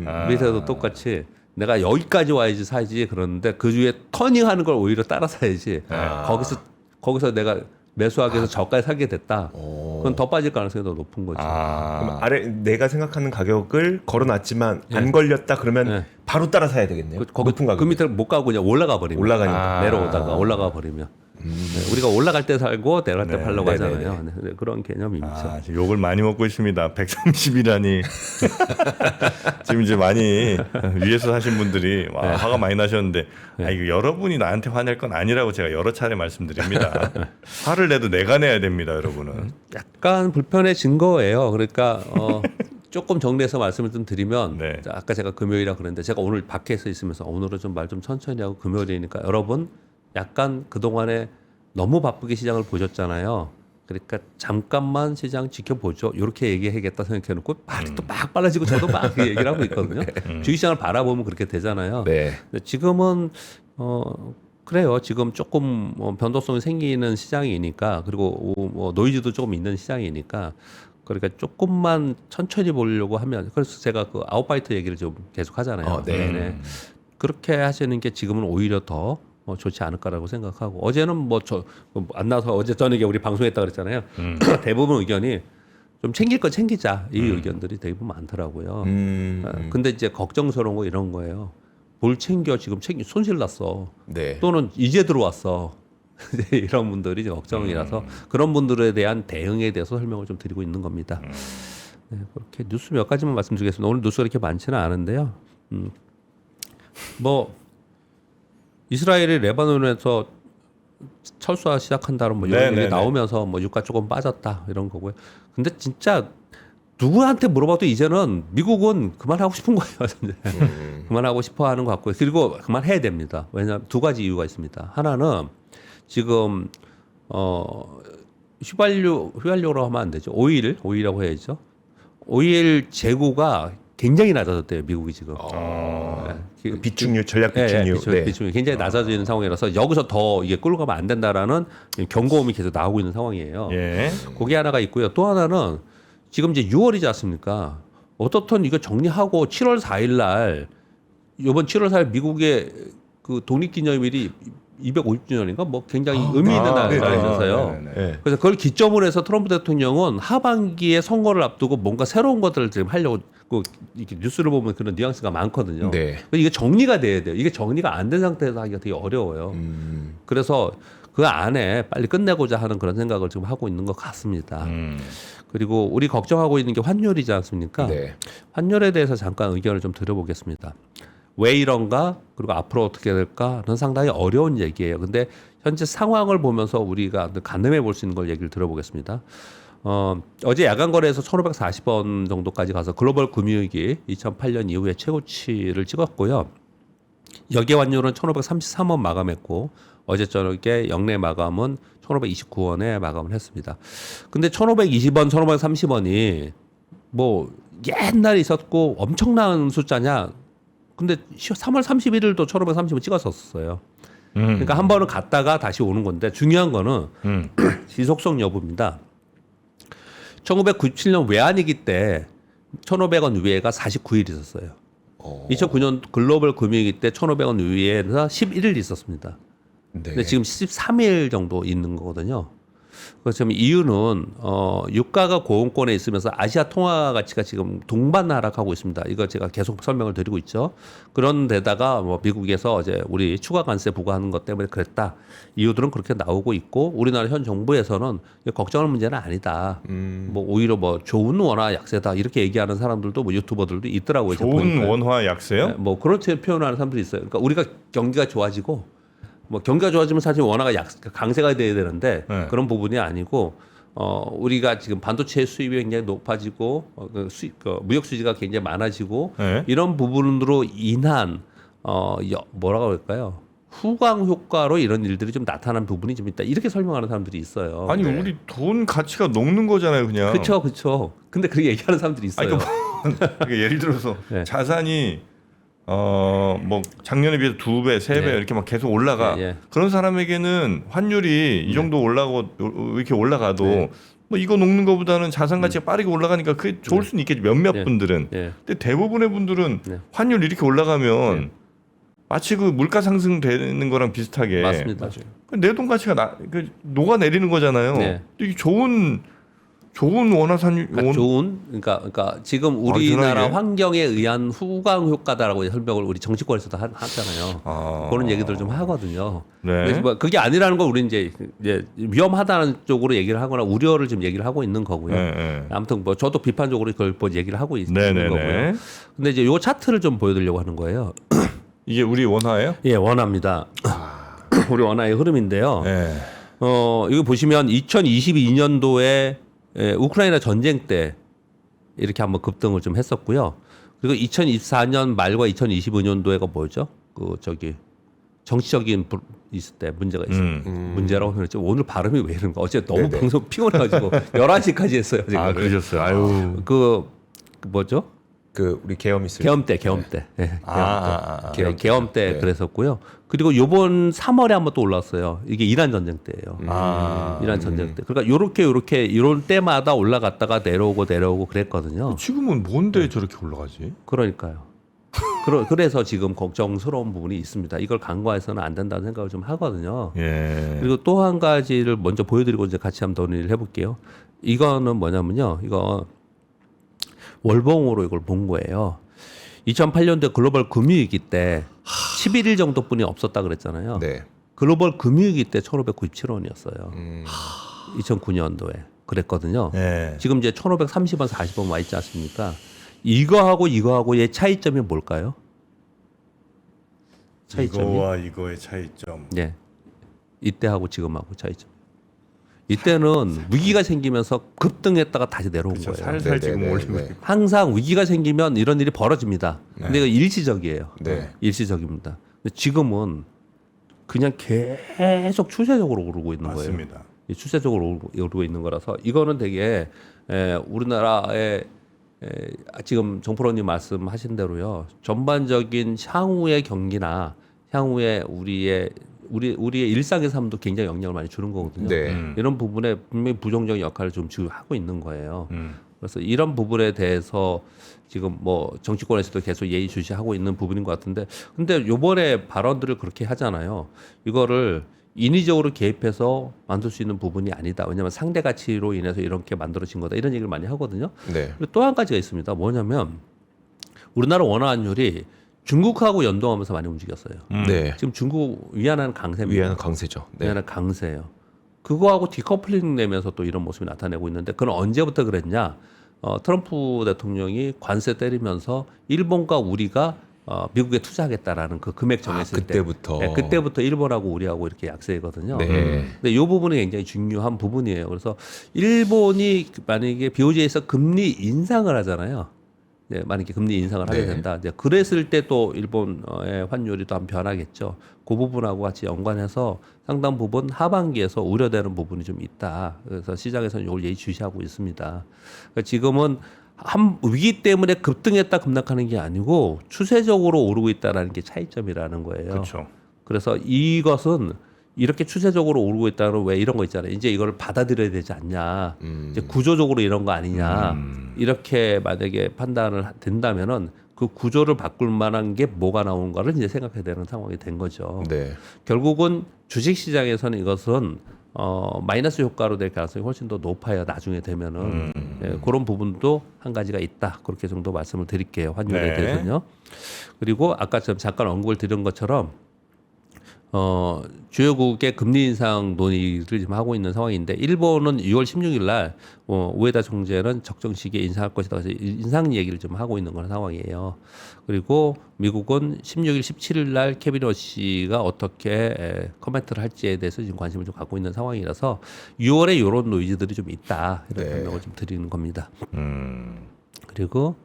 아.
밑에도 똑같이 내가 여기까지 와야지 사야지 그러는데 그 주에 터닝하는 걸 오히려 따라 사야지. 거기서 내가 매수하기 위해서 저가에 사게 됐다. 그건 더 빠질 가능성이 더 높은 거죠.
그럼 아래 내가 생각하는 가격을 걸어놨지만 안 걸렸다 그러면
네.
바로 따라 사야 되겠네요. 높은 가격.
그 밑에 못 가고 그냥 올라가 버리면.
올라가니까.
내려오다가 올라가 버리면. 네, 우리가 올라갈 때 살고 내려갈 때
네,
팔려고
네,
하잖아요. 네, 그런 개념이죠.
아, 지금 욕을 많이 먹고 있습니다. 130이라니. 지금 이제 많이 위에서 사신 분들이 와, 화가 많이 나셨는데 아, 이거 여러분이 나한테 화낼 건 아니라고 제가 여러 차례 말씀드립니다. 화를 내도 내가 내야 됩니다, 여러분은.
약간 불편해진 거예요. 그러니까 조금 정리해서 말씀을 좀 드리면
네.
아까 제가 금요일이라 그랬는데 제가 오늘 밖에서 있으면서 오늘은 좀 말 좀 천천히 하고 금요일이니까 여러분 약간 그동안에 너무 바쁘게 시장을 보셨잖아요. 그러니까 잠깐만 시장 지켜보죠. 이렇게 얘기해야겠다 생각해놓고 말이 또 막 빨라지고 저도 막 얘기를 하고 있거든요. 주식시장을 바라보면 그렇게 되잖아요.
네.
근데 지금은 그래요. 지금 조금 변동성이 생기는 시장이니까 그리고 뭐 노이즈도 조금 있는 시장이니까 그러니까 조금만 천천히 보려고 하면 그래서 제가 그 아웃바이트 얘기를 좀 계속 하잖아요.
네.
그렇게 하시는 게 지금은 오히려 더 좋지 않을까라고 생각하고 어제는 뭐 저 안 나와서 어제 저녁에 우리 방송했다 그랬잖아요. 대부분 의견이 좀 챙길 거 챙기자 이 의견들이 대부분 많더라고요. 근데 이제 걱정스러운 거 이런 거예요. 뭘 챙겨 지금 손실 났어.
네.
또는 이제 들어왔어. 이런 분들이 이제 걱정이라서 그런 분들에 대한 대응에 대해서 설명을 좀 드리고 있는 겁니다. 네, 그렇게 뉴스 몇 가지만 말씀드리겠습니다. 오늘 뉴스가 이렇게 많지는 않은데요. 뭐 이스라엘이 레바논에서 철수하 시작한다는 뭐 이런 얘기 나오면서 뭐 유가 조금 빠졌다 이런 거고요. 근데 진짜 누구한테 물어봐도 이제는 미국은 그만하고 싶은 거예요. 그만하고 싶어 하는 것 같고요. 그리고 그만해야 됩니다. 왜냐하면 두 가지 이유가 있습니다. 하나는 지금 휘발유로 하면 안 되죠. 오일이라고 해야죠. 오일 재고가 굉장히 낮아졌대요. 미국이 지금. 네.
비축유, 전략 비축유.
비축유 굉장히 낮아지는 상황이라서 여기서 더 이게 끌고 가면 안 된다라는 경고음이 계속 나오고 있는 상황이에요.
예.
그게 하나가 있고요. 또 하나는 지금 이제 6월이지 않습니까? 어떻든 이거 정리하고 7월 4일 날 이번 7월 4일 미국의 그 독립기념일이 250주년인가 뭐 굉장히 의미 있는 날이라서요.
네.
그래서 그걸 기점으로 해서 트럼프 대통령은 하반기에 선거를 앞두고 뭔가 새로운 것들을 지금 하려고 이렇게 뉴스를 보면 그런 뉘앙스가 많거든요.
네.
이게 정리가 돼야 돼요. 이게 정리가 안 된 상태에서 하기가 되게 어려워요. 그래서 그 안에 빨리 끝내고자 하는 그런 생각을 지금 하고 있는 것 같습니다. 그리고 우리 걱정하고 있는 게 환율이지 않습니까?
네.
환율에 대해서 잠깐 의견을 좀 드려보겠습니다. 왜 이런가? 그리고 앞으로 어떻게 될까?는 상당히 어려운 얘기예요. 근데 현재 상황을 보면서 우리가 가늠해 볼 수 있는 걸 얘기를 들어보겠습니다. 어제 야간 거래에서 1,540원 정도까지 가서 글로벌 금융위기 2008년 이후에 최고치를 찍었고요. 여기 환율은 1,533원 마감했고 어제 저녁에 영내 마감은 1,529원에 마감을 했습니다. 근데 1,520원, 1,530원이 뭐 옛날에 있었고 엄청난 숫자냐? 근데 3월 31일도 1,530원 찍었었어요. 그러니까 한 번은 갔다가 다시 오는 건데 중요한 거는 지속성 여부입니다. 1997년 외환위기 때 1,500원 위에가 49일 있었어요. 2009년 글로벌 금융위기 때 1,500원 위에서 11일 있었습니다.
네.
근데 지금 13일 정도 있는 거거든요. 그래서 지금 이유는 유가가 고공권에 있으면서 아시아 통화 가치가 지금 동반 하락하고 있습니다. 이거 제가 계속 설명을 드리고 있죠. 그런 데다가 뭐 미국에서 이제 우리 추가 관세 부과하는 것 때문에 그랬다. 이유들은 그렇게 나오고 있고 우리나라 현 정부에서는 걱정할 문제는 아니다. 뭐 오히려 뭐 좋은 원화 약세다 이렇게 얘기하는 사람들도 뭐 유튜버들도 있더라고요.
좋은 원화 약세요?
네, 뭐 그렇게 표현하는 사람들이 있어요. 그러니까 우리가 경기가 좋아지고 뭐 경기가 좋아지면 사실 원화가 강세가 돼야 되는데
네.
그런 부분이 아니고 우리가 지금 반도체 수입이 굉장히 높아지고 무역 수지가 굉장히 많아지고
네.
이런 부분으로 인한 뭐라고 할까요? 후광 효과로 이런 일들이 좀 나타난 부분이 좀 있다. 이렇게 설명하는 사람들이 있어요.
아니
네.
우리 돈 가치가 녹는 거잖아요, 그냥.
그렇죠. 근데 그렇게 얘기하는 사람들이 있어요.
그러니까 예를 들어서
네.
자산이 뭐 작년에 비해서 2배, 3배
예.
이렇게 막 계속 올라가.
예.
그런 사람에게는 환율이 이 정도 올라고 이렇게 올라가도
네.
뭐 이거 녹는 것보다는 자산 가치가 빠르게 올라가니까 그게 좋을 수는 있겠지. 몇몇
네.
분들은.
예.
근데 대부분의 분들은
네.
환율 이렇게 올라가면
네.
마치 그 물가 상승되는 거랑 비슷하게
맞습니다.
내 돈 가치가 녹아 내리는 거잖아요.
네.
이게 좋은 원화 산율
그러니까 좋은 그러니까 지금 우리나라
안전하게?
환경에 의한 후광 효과다라고 설명을 우리 정치권에서도 하잖아요. 그런 얘기들 좀 하거든요.
네.
그래서 뭐 그게 아니라는 걸 우리 이제 위험하다는 쪽으로 얘기를 하거나 우려를 지금 얘기를 하고 있는 거고요.
네.
아무튼 뭐 저도 비판적으로 그걸 뭐 얘기를 하고 있는
네네네.
거고요. 근데 이제 요 차트를 좀 보여드리려고 하는 거예요.
이게 우리 원화예요?
예, 원화입니다. 우리 원화의 흐름인데요.
네.
이거 보시면 2022년도에 우크라이나 전쟁 때 이렇게 한번 급등을 좀 했었고요. 그리고 2024년 말과 2025년도에가 뭐죠? 정치적인 있을 때 문제가 있어요. 문제라고 표현했죠. 오늘 발음이 왜 이런가? 어제 너무
네네.
방송 피곤해가지고 11시까지 했어요. 제가.
아, 그러셨어요. 아유.
그 뭐죠?
우리 계엄 있을
계엄 때. 예, 계엄 때
네.
그랬었고요. 그리고 요번 3월에 한번 또 올랐어요. 이게 이란 전쟁 때예요. 이란 전쟁 때. 그러니까 요렇게 이런 때마다 올라갔다가 내려오고 그랬거든요.
지금은 뭔데 저렇게 올라가지?
그러니까요. 그래서 지금 걱정스러운 부분이 있습니다. 이걸 간과해서는 안 된다는 생각을 좀 하거든요.
예.
그리고 또 한 가지를 먼저 보여드리고 이제 같이 한번 논의를 해볼게요. 이거는 뭐냐면요. 이거 월봉으로 이걸 본 거예요. 2008년도에 글로벌 금융위기 때 11일 정도뿐이 없었다 그랬잖아요.
네.
글로벌 금융위기 때 1,597원이었어요. 2009년도에 그랬거든요.
예.
지금 이제 1,530원, 40원 와 있지 않습니까? 이거하고의 차이점이 뭘까요? 차이점이?
이거와 이거의 차이점.
네. 이때하고 지금하고 차이점. 이때는 위기가 생기면서 급등했다가 다시 내려온
그렇죠.
거예요.
살살 지금
네네네.
올리고
네.
있고.
항상 위기가 생기면 이런 일이 벌어집니다. 근데 이거 일시적이에요.
네.
일시적입니다. 근데 지금은 그냥 계속 추세적으로 오르고 있는 거예요.
맞습니다.
이 추세적으로 오르고 있는 거라서 이거는 되게 우리나라의 지금 정프로님 말씀하신 대로요. 전반적인 향후의 경기나 향후의 우리의 일상의 삶도 굉장히 영향을 많이 주는 거거든요.
네.
이런 부분에 분명히 부정적인 역할을 좀 지금 하고 있는 거예요.
음.
그래서 이런 부분에 대해서 지금 뭐 정치권에서도 계속 예의주시하고 있는 부분인 것 같은데, 근데 요번에 발언들을 그렇게 하잖아요. 이거를 인위적으로 개입해서 만들 수 있는 부분이 아니다. 왜냐하면 상대 가치로 인해서 이렇게 만들어진 거다. 이런 얘기를 많이 하거든요.
네.
그리고 또 한 가지가 있습니다. 뭐냐면 우리나라 원화환율이 중국하고 연동하면서 많이 움직였어요.
네.
지금 중국 위안화는 강세입니다.
위안은 강세죠. 네.
위안화 강세예요. 그거하고 디커플링 내면서 또 이런 모습이 나타내고 있는데, 그건 언제부터 그랬냐? 트럼프 대통령이 관세 때리면서 일본과 우리가 미국에 투자하겠다라는 그 금액 정했을
그때부터.
때, 네, 그때부터 일본하고 우리하고 이렇게 약세거든요.
네.
근데 이 부분이 굉장히 중요한 부분이에요. 그래서 일본이 만약에 BOJ에서 금리 인상을 하잖아요. 네, 만약에 금리 인상을 하게
네.
된다. 이제 그랬을 때 또 일본의 환율이 또 한 변하겠죠. 그 부분하고 같이 연관해서 상당 부분 하반기에서 우려되는 부분이 좀 있다. 그래서 시장에서는 이걸 예의주시하고 있습니다. 그러니까 지금은 한 위기 때문에 급등했다 급락하는 게 아니고 추세적으로 오르고 있다라는 게 차이점이라는 거예요.
그렇죠.
그래서 이것은 이렇게 추세적으로 오르고 있다는, 왜 이런 거 있잖아요. 이제 이걸 받아들여야 되지 않냐. 이제 구조적으로 이런 거 아니냐. 이렇게 만약에 판단을 된다면은 그 구조를 바꿀 만한 게 뭐가 나오는가를 이제 생각해야 되는 상황이 된 거죠.
네.
결국은 주식 시장에서는 이것은 마이너스 효과로 될 가능성이 훨씬 더 높아요. 나중에 되면은 예, 그런 부분도 한 가지가 있다. 그렇게 정도 말씀을 드릴게요. 환율에
네.
대해서는요. 그리고 아까 좀 잠깐 언급을 드린 것처럼 주요국의 금리 인상 논의를 지금 하고 있는 상황인데, 일본은 6월 16일 날 우에다 총재는 적정 시기에 인상할 것이다. 그래서 인상 얘기를 좀 하고 있는 그런 상황이에요. 그리고 미국은 16일, 17일 날 케빈 러시가 어떻게 코멘트를 할지에 대해서 지금 관심을 좀 갖고 있는 상황이라서 6월에 이런 노이즈들이 좀 있다. 이런
네.
설명을 좀 드리는 겁니다. 그리고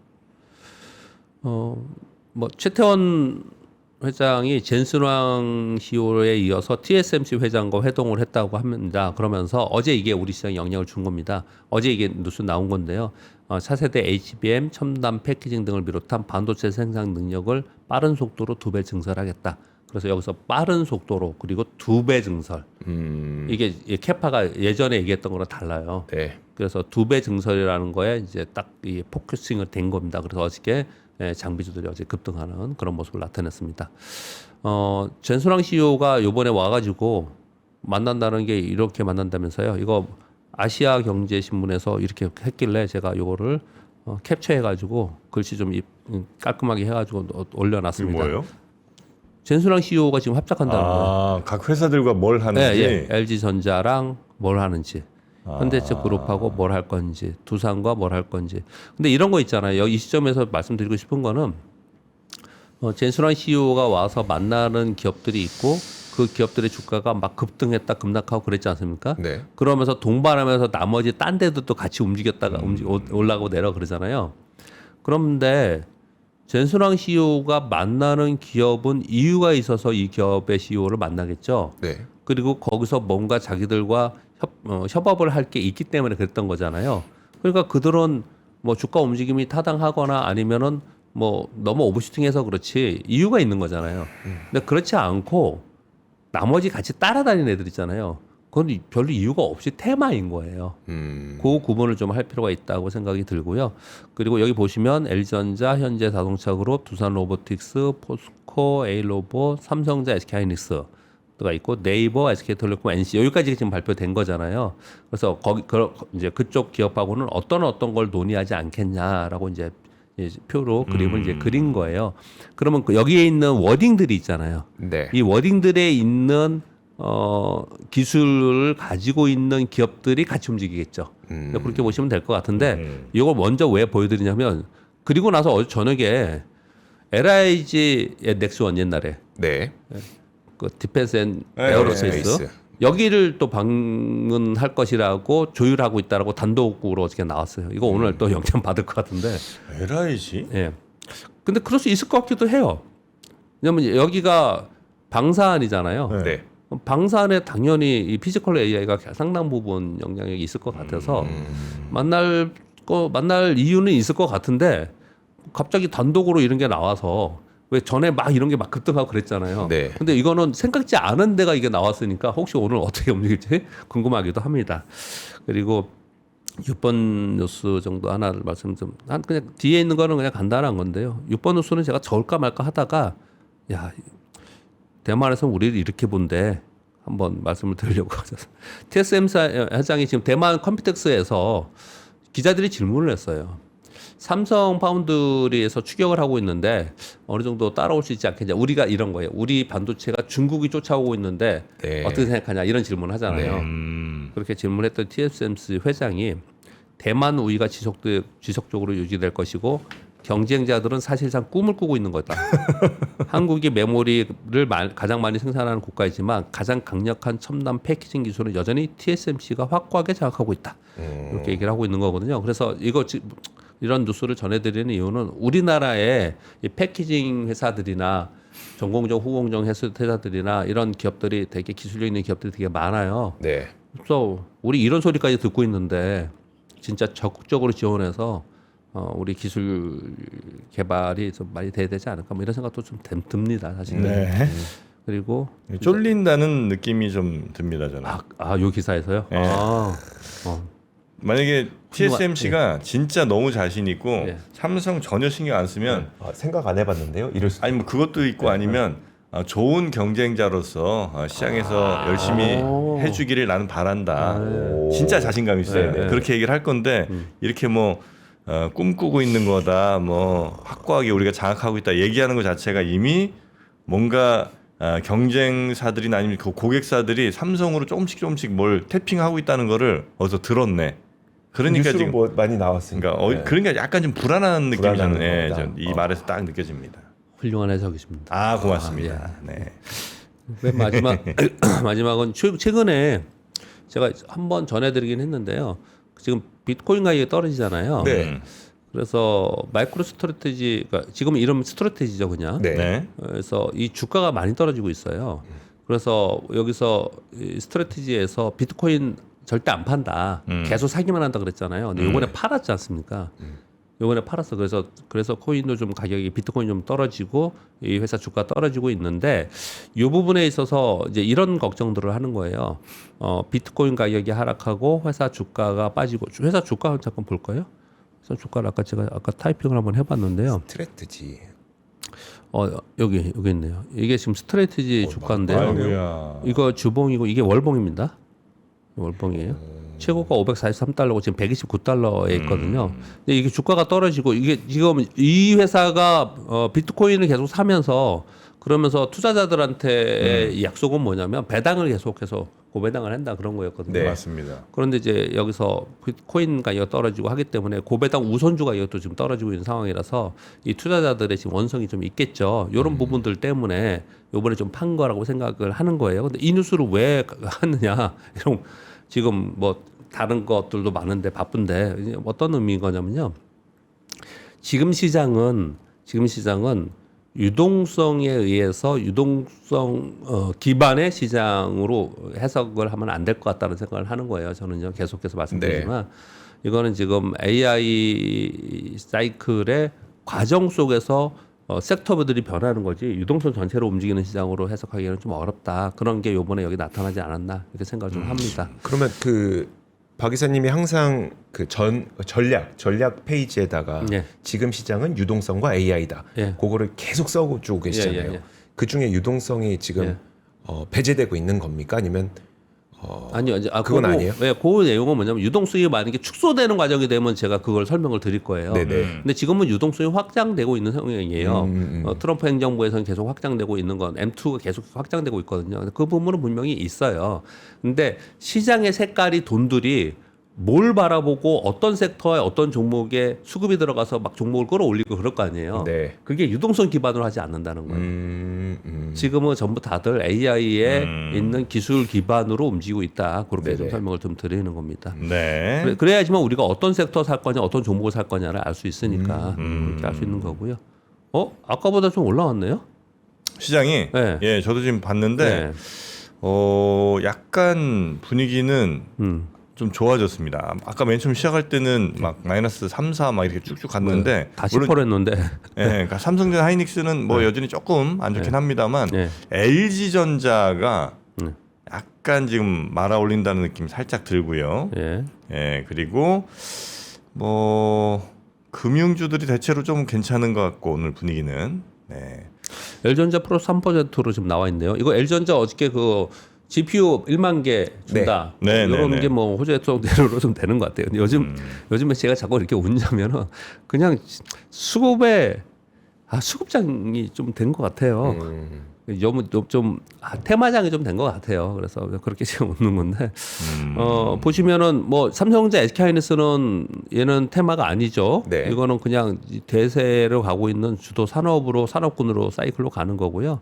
뭐 최태원 회장이 젠슨왕 CEO에 이어서 TSMC 회장과 회동을 했다고 합니다. 그러면서 어제 이게 우리 시장에 영향을 준 겁니다. 어제 이게 뉴스 나온 건데요. 차세대 HBM, 첨단 패키징 등을 비롯한 반도체 생산 능력을 빠른 속도로 2배 증설하겠다. 그래서 여기서 빠른 속도로, 그리고 2배 증설. 이게 캐파가 예전에 얘기했던 거랑 달라요.
네.
그래서 2배 증설이라는 거에 이제 딱 이 포커싱을 된 겁니다. 그래서 어저께 장비주들이 어제 급등하는 그런 모습을 나타냈습니다. 젠순왕 CEO가 요번에 와가지고 만난다는 게 이렇게 만난다면서요. 이거 아시아 경제신문에서 이렇게 했길래 제가 요거를 캡처해가지고 글씨 좀 깔끔하게 해가지고
이게
올려놨습니다.
뭐예요?
젠순왕 CEO가 지금 합작한다는 거예요.
각 회사들과 뭘 하는지.
네, LG전자랑 뭘 하는지, 현대차 그룹하고 뭘 할 건지, 두산과 뭘 할 건지. 근데 이런 거 있잖아요. 이 시점에서 말씀드리고 싶은 거는 젠순왕 CEO가 와서 만나는 기업들이 있고, 그 기업들의 주가가 막 급등했다 급락하고 그랬지 않습니까?
네.
그러면서 동반하면서 나머지 딴 데도 또 같이 움직였다가 올라가고 내려 그러잖아요. 그런데 젠순왕 CEO가 만나는 기업은 이유가 있어서 이 기업의 CEO를 만나겠죠.
네.
그리고 거기서 뭔가 자기들과 협업을 할 게 있기 때문에 그랬던 거잖아요. 그러니까 그들은 뭐 주가 움직임이 타당하거나 아니면은 뭐 너무 오버슈팅해서 그렇지 이유가 있는 거잖아요. 근데 그렇지 않고 나머지 같이 따라다니는 애들 있잖아요. 그건 별로 이유가 없이 테마인 거예요. 그 구분을 좀 할 필요가 있다고 생각이 들고요. 그리고 여기 보시면 LG전자, 현대자동차그룹, 두산로보틱스, 포스코, A로봇, 삼성자, SK하이닉스가 있고, 네이버, SK텔레콤, NC 여기까지 지금 발표된 거잖아요. 그래서 거기 이제 그쪽 기업하고는 어떤 걸 논의하지 않겠냐라고 이제 표로 그림을 이제 그린 거예요. 그러면 여기에 있는 워딩들이 있잖아요.
네.
이 워딩들에 있는 기술을 가지고 있는 기업들이 같이 움직이겠죠. 그렇게 보시면 될 것 같은데, 이걸 먼저 왜 보여드리냐면, 그리고 나서 어제 저녁에 LIG 넥스원 옛날에
네.
그 디펜스 앤
네,
에어로스페이스
네.
여기를 또 방문할 것이라고 조율하고 있다라고 단독으로 어저께 나왔어요. 이거 오늘 또 영장 받을 것 같은데.
LIG?
예. 근데 그럴 수 있을 것 같기도 해요. 왜냐면 여기가 방사안이잖아요.
네.
방사안에 당연히 이 피지컬 AI가 상당 부분 영향력이 있을 것 같아서 만날 이유는 있을 것 같은데 갑자기 단독으로 이런 게 나와서 왜 전에 막 이런 게 막 급등하고 그랬잖아요.
네.
근데 이거는 생각지 않은 데가 이게 나왔으니까 혹시 오늘 어떻게 움직일지 궁금하기도 합니다. 그리고 6번 뉴스 정도 하나를 말씀 좀 그냥 뒤에 있는 거는 그냥 간단한 건데요. 6번 뉴스는 제가 적을까 말까 하다가 야 대만에서 우리를 이렇게 본데 한번 말씀을 드리려고 하셔서 TSM 회장이 지금 대만 컴퓨텍스에서 기자들이 질문을 했어요. 삼성 파운드리에서 추격을 하고 있는데 어느 정도 따라올 수 있지 않겠냐. 우리가 이런 거예요. 우리 반도체가 중국이 쫓아오고 있는데
네.
어떻게 생각하냐 이런 질문을 하잖아요. 그렇게 질문했던 TSMC 회장이 대만 우위가 지속적으로 유지될 것이고 경쟁자들은 사실상 꿈을 꾸고 있는 거다. 한국이 메모리를 가장 많이 생산하는 국가이지만 가장 강력한 첨단 패키징 기술은 여전히 TSMC가 확고하게 장악하고 있다. 이렇게 얘기를 하고 있는 거거든요. 그래서 이런 뉴스를 전해드리는 이유는 우리나라의 이 패키징 회사들이나 전공정, 후공정 회사들이나 이런 기업들이 되게 기술력 있는 기업들이 되게 많아요.
네.
그래서 우리 이런 소리까지 듣고 있는데 진짜 적극적으로 지원해서 우리 기술 개발이 좀 많이 돼야 되지 않을까 뭐 이런 생각도 좀 듭니다 사실은.
네.
그리고
쫄린다는 느낌이 좀 듭니다 저는.
요 기사에서요.
네. 만약에 TSMC가 진짜 너무 자신 있고
예.
삼성 전혀 신경 안 쓰면
생각 안 해봤는데요. 이럴 수.
아니 뭐 그것도 있고 아니면 좋은 경쟁자로서 시장에서 열심히 해주기를 나는 바란다. 진짜 자신감 있어요.
네, 네.
그렇게 얘기를 할 건데 이렇게 뭐 꿈꾸고 있는 거다, 뭐 확고하게 우리가 장악하고 있다 얘기하는 것 자체가 이미 뭔가 경쟁사들이나 아니면 그 고객사들이 삼성으로 조금씩 뭘 태핑하고 있다는 거를 어디서 들었네. 그러니까
뉴스로
지금
뭐 많이 나왔으니까.
그러니까 그러니까 약간 좀 불안한 느낌이
불안한
저는
거다.
이 말에서 딱 느껴집니다.
훌륭한 해석이십니다.
아 고맙습니다. 네.
맨 마지막은 최근에 제가 한번 전해드리긴 했는데요. 지금 비트코인 가격이 떨어지잖아요.
네.
그래서 마이크로 스트래티지, 그러니까 지금 이름 스트래티지죠, 그냥.
네.
네.
그래서 이 주가가 많이 떨어지고 있어요. 그래서 여기서 이 스트래티지에서 비트코인 절대 안 판다. 계속 사기만 한다 그랬잖아요. 근데 요번에 팔았지 않습니까? 요번에 팔았어. 그래서 코인도 좀 가격이 비트코인 좀 떨어지고 이 회사 주가 떨어지고 있는데 이 부분에 있어서 이제 이런 걱정들을 하는 거예요. 비트코인 가격이 하락하고 회사 주가가 빠지고 회사 주가 잠깐 볼까요? 회사 주가를 제가 타이핑을 한번 해봤는데요.
스트레트지.
여기 있네요. 이게 지금 스트래티지 주가인데요.
아이고야.
이거 주봉이고 이게 월봉입니다. 월봉이에요. 최고가 543달러고 지금 129달러에 있거든요. 근데 이게 주가가 떨어지고 이게 지금 이 회사가 비트코인을 계속 사면서 그러면서 투자자들한테 이 약속은 뭐냐면 배당을 계속해서 고배당을 한다 그런 거였거든요.
네. 맞습니다.
그런데 이제 여기서 비트코인 가격이 떨어지고 하기 때문에 고배당 우선주 가격도 지금 떨어지고 있는 상황이라서 이 투자자들의 지금 원성이 좀 있겠죠. 이런 부분들 때문에 요번에 좀 판 거라고 생각을 하는 거예요. 근데 이 뉴스를 왜 하느냐 이런 지금 뭐 다른 것들도 많은데 바쁜데 어떤 의미인 거냐면요. 지금 시장은 유동성에 의해서 유동성 기반의 시장으로 해석을 하면 안 될 것 같다는 생각을 하는 거예요. 저는요. 계속해서 말씀드리지만 이거는 지금 AI 사이클의 과정 속에서 섹터들이 변하는 거지 유동성 전체로 움직이는 시장으로 해석하기에는 좀 어렵다. 그런 게 요번에 여기 나타나지 않았나 이렇게 생각을 좀 합니다.
그러면 박 이사님이 항상 전략 페이지에다가
예. 지금
지금 시장은 유동성과 AI다.
예.
그거를 계속 써주고 계시잖아요.
예.
그 중에 유동성이 지금
예.
배제되고 있는 겁니까? 아니면
아니요, 이제
그건 아니에요?
네, 그 내용은 뭐냐면 유동성이 만약에 축소되는 과정이 되면 제가 그걸 설명을 드릴 거예요.
네네.
근데 지금은 유동성이 확장되고 있는 상황이에요. 트럼프 행정부에서는 계속 확장되고 있는 건 M2가 계속 확장되고 있거든요. 그 부분은 분명히 있어요. 근데 시장의 색깔이 돈들이 뭘 바라보고 어떤 섹터에 어떤 종목에 수급이 들어가서 막 종목을 끌어올리고 그럴 거 아니에요.
네.
그게 유동성 기반으로 하지 않는다는 거예요. 지금은 전부 다들 AI에 있는 기술 기반으로 움직이고 있다. 그렇게 좀
네네.
설명을 좀 드리는 겁니다.
네.
그래야지만 우리가 어떤 섹터 살 거냐, 어떤 종목을 살 거냐를 알 수 있으니까 그렇게 알 수 있는 거고요. 아까보다 좀 올라왔네요.
시장이
네.
예, 저도 지금 봤는데 약간 분위기는 좀 좋아졌습니다. 아까 맨 처음 시작할 때는 막 마이너스 3, 4 막 이렇게 쭉쭉 갔는데
다 10% 했는데.
예, 그러니까 삼성전 하이닉스는 뭐 여전히 조금 안 좋긴 합니다만
네.
LG전자가 약간 지금 말아 올린다는 느낌이 살짝 들고요.
예.
예, 그리고 뭐 금융주들이 대체로 좀 괜찮은 것 같고 오늘 분위기는 네.
L전자 플러스 3%로 지금 나와 있네요. 이거 L전자 어저께 그 GPU 1만 개 준다.
네.
이런
네.
게 뭐 호재성대로 좀 되는 것 같아요. 근데 요즘에 제가 자꾸 이렇게 웃냐면은 그냥 수급장이 좀 된 것 같아요. 좀 테마장이 좀 된 것 같아요. 그래서 그렇게 지금 웃는 건데 보시면은 뭐 삼성전자, SK하이닉스는 얘는 테마가 아니죠.
네.
이거는 그냥 대세로 가고 있는 주도 산업군으로 사이클로 가는 거고요.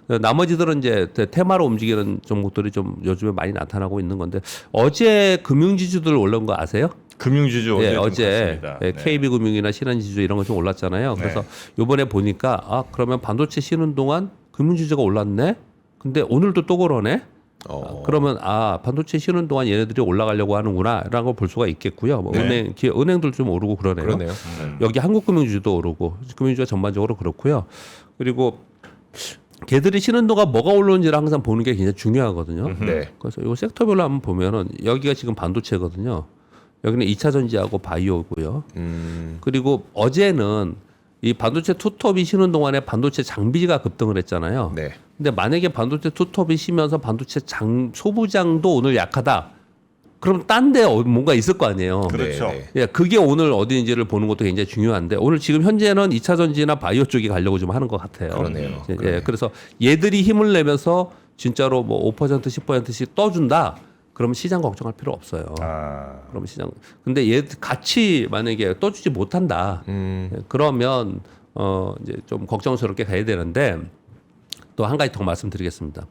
나머지들은 이제 테마로 움직이는 종목들이 좀 요즘에 많이 나타나고 있는 건데 어제 금융지주들 올라온 거 아세요?
금융주주
예,
어제
어제
봤습니다.
예, KB금융이나 신한지주 이런 거 좀 올랐잖아요. 그래서 요번에 보니까 그러면 반도체 쉬는 동안 금융지주가 올랐네. 근데 오늘도 또 그러네. 그러면 반도체 쉬는 동안 얘네들이 올라가려고 하는구나라는 걸 볼 수가 있겠고요. 뭐
네.
은행들 좀 오르고 그러네요.
그러네요.
여기 한국금융주도 오르고 금융주가 전반적으로 그렇고요. 그리고 걔들이 쉬는 동안 뭐가 올라오는지를 항상 보는 게 굉장히 중요하거든요.
네.
그래서 이 섹터별로 한번 보면은 여기가 지금 반도체거든요. 여기는 2차 전지하고 바이오고요. 그리고 어제는 이 반도체 투톱이 쉬는 동안에 반도체 장비가 급등을 했잖아요.
네.
근데 만약에 반도체 투톱이 쉬면서 반도체 소부장도 오늘 약하다. 그럼 딴 데 뭔가 있을 거 아니에요.
그렇죠.
네, 네.
예, 그게 오늘 어디인지를 보는 것도 굉장히 중요한데 오늘 지금 현재는 2차 전지나 바이오 쪽이 가려고 좀 하는 것 같아요.
그러네요.
예,
그러네요.
그래서 얘들이 힘을 내면서 진짜로 뭐 5% 10%씩 떠준다. 그러면 시장 걱정할 필요 없어요. 그럼 시장. 근데 얘 같이 만약에 떠주지 못한다. 예, 그러면 이제 좀 걱정스럽게 가야 되는데 또 한 가지 더 말씀드리겠습니다.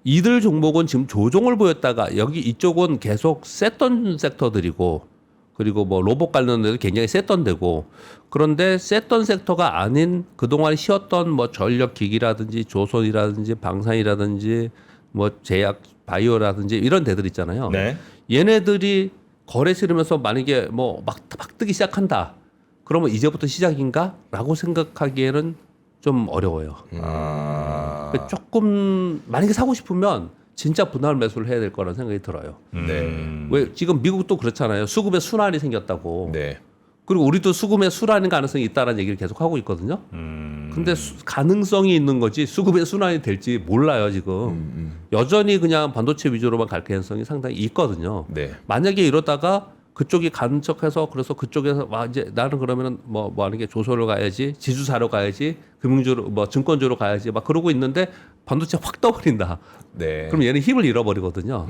이들 종목은 지금 조정을 보였다가 여기 이쪽은 계속 셌던 섹터들이고 그리고 뭐 로봇 관련돼도 굉장히 셌던 데고 그런데 셌던 섹터가 아닌 그동안 쉬었던 뭐 전력기기라든지 조선이라든지 방산이라든지 뭐 제약 바이오라든지 이런 데들 있잖아요.
네.
얘네들이 거래 치르면서 만약에 뭐 막 뜨기 시작한다. 그러면 이제부터 시작인가라고 생각하기에는 좀 어려워요. 그러니까 조금 만약에 사고 싶으면 진짜 분할 매수를 해야 될 거라는 생각이 들어요.
네.
왜 지금 미국도 그렇잖아요. 수급의 순환이 생겼다고.
네.
그리고 우리도 수급의 순환 가능성이 있다는 얘기를 계속 하고 있거든요. 근데 가능성이 있는 거지 수급의 순환이 될지 몰라요 지금. 여전히 그냥 반도체 위주로만 갈 가능성이 상당히 있거든요.
네.
만약에 이러다가 그쪽이 가는 척해서 그래서 그쪽에서 이제 나는 그러면은 뭐 하는 게 조선으로 가야지, 지주사로 가야지, 금융주로 뭐 증권주로 가야지 막 그러고 있는데 반도체 확 떠버린다.
네.
그럼 얘는 힘을 잃어버리거든요.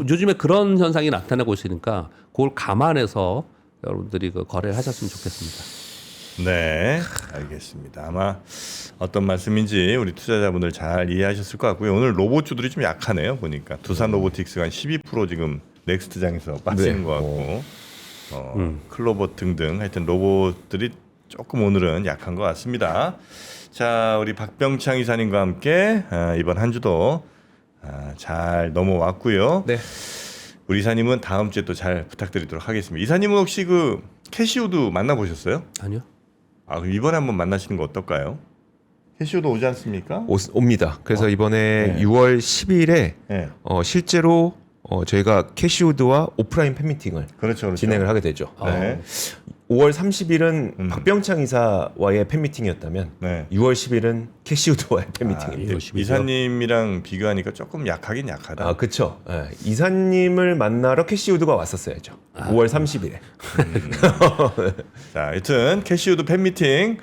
요즘에 그런 현상이 나타나고 있으니까 그걸 감안해서 여러분들이 그 거래를 하셨으면 좋겠습니다.
네, 알겠습니다. 아마 어떤 말씀인지 우리 투자자분들 잘 이해하셨을 것 같고요. 오늘 로봇주들이 좀 약하네요. 보니까 두산 로보틱스가 한 12% 지금 넥스트장에서 빠지는
네.
것 같고 클로버 등등 하여튼 로봇들이 조금 오늘은 약한 것 같습니다. 자, 우리 박병창 이사님과 함께 이번 한 주도 잘 넘어왔고요.
네.
우리 이사님은 다음 주에 또 잘 부탁드리도록 하겠습니다. 이사님은 혹시 그 캐시우드 만나보셨어요?
아니요.
그럼 이번에 한번 만나시는 거 어떨까요? 캐시우드 오지 않습니까?
옵니다. 그래서 이번에
네.
6월 10일에
네.
실제로 저희가 캐시우드와 오프라인 팬미팅을
그렇죠.
진행을 하게 되죠.
네.
5월 30일은 박병창 이사와의 팬미팅이었다면
네.
6월 10일은 캐시우드와의 팬미팅입니다.
이사님이랑 비교하니까 조금 약하긴 약하다.
그렇죠. 이사님을 만나러 캐시우드가 왔었어야죠. 5월 30일에.
자, 여튼 캐시우드 팬미팅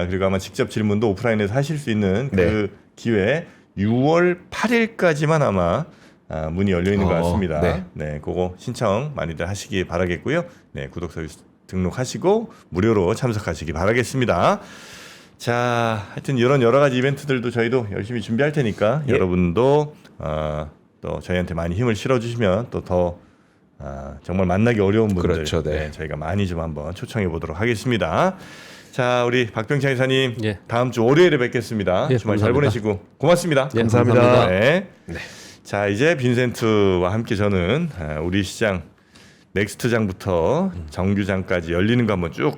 그리고 아마 직접 질문도 오프라인에서 하실 수 있는 그
네.
기회 6월 8일까지만 아마 문이 열려 있는 것 같습니다.
네.
네, 그거 신청 많이들 하시기 바라겠고요. 네, 구독 서비스 등록하시고 무료로 참석하시기 바라겠습니다. 자, 하여튼 이런 여러 가지 이벤트들도 저희도 열심히 준비할 테니까
예.
여러분도 또 저희한테 많이 힘을 실어주시면 또 더 정말 만나기 어려운 분들
그렇죠, 네.
저희가 많이 좀 한번 초청해 보도록 하겠습니다. 자, 우리 박병창 이사님
예.
다음 주 월요일에 뵙겠습니다.
예,
주말 잘
감사합니다.
보내시고 고맙습니다.
예,
감사합니다.
네.
네.
자, 이제 빈센트와 함께 저는 우리 시장 넥스트장부터 정규장까지 열리는 거 한번 쭉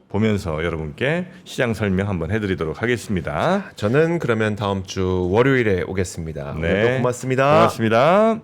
보면서 여러분께 시장 설명 한번 해드리도록 하겠습니다.
저는 그러면 다음 주 월요일에 오겠습니다.
네.
오늘도 고맙습니다.
고맙습니다.